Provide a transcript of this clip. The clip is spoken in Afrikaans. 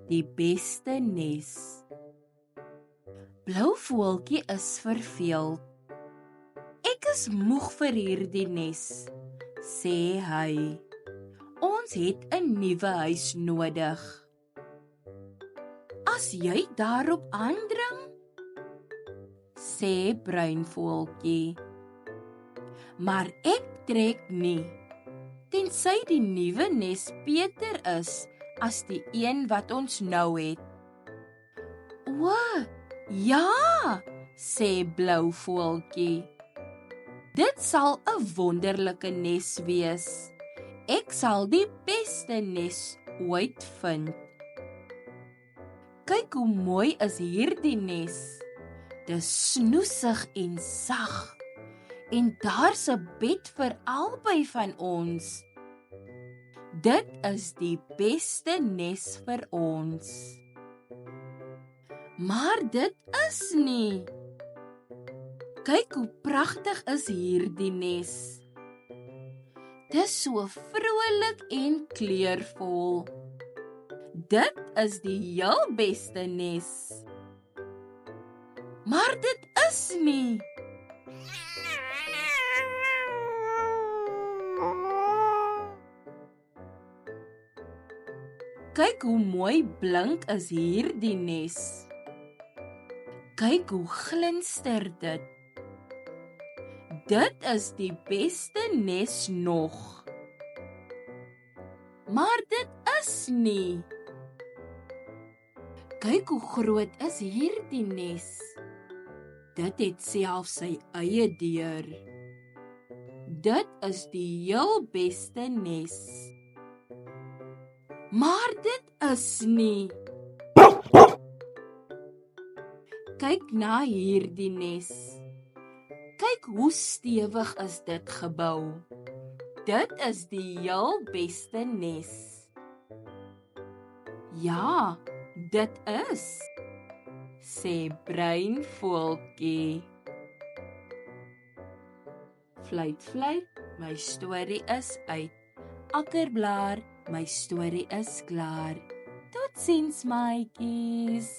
die beste nes. Blou voeltjie is verveeld. Ek is moeg vir hierdie nes, sê hy. Ons het 'n nuwe huis nodig. As jy daarop aandring, sê bruin voeltjie. Maar ek trek nie, tensy die nuwe nes beter is as die een wat ons nou het. O, ja, sê blou voeltjie. Dit sal 'n wonderlike nes wees. Ek sal die beste nes ooit vind. Kyk hoe mooi is hierdie nes. Dis snoesig en sag. En daar's 'n bed vir albei van ons. Dit is die beste nes vir ons. Maar dit is nie. Kyk hoe pragtig is hierdie nes. Dis so vrolik en kleurvol. Dit is die heel beste nes. Maar dit is nie. Kyk hoe mooi blink is hierdie nes. Kyk hoe glinster dit. Dit is die beste nes nog. Maar dit is nie. Kyk hoe groot is hierdie nes. Dit het selfs sy eie deur. Dit is die heel beste nes. Maar dit is nie. Kyk na hierdie nes. Kyk hoe stewig is dit gebou. Dit is die heel beste nes. Ja, dit is, sê bruin voeltjie. Fluit, fluit, my storie is uit. Akkerblaar, my storie is klaar. Totsiens, maatjies.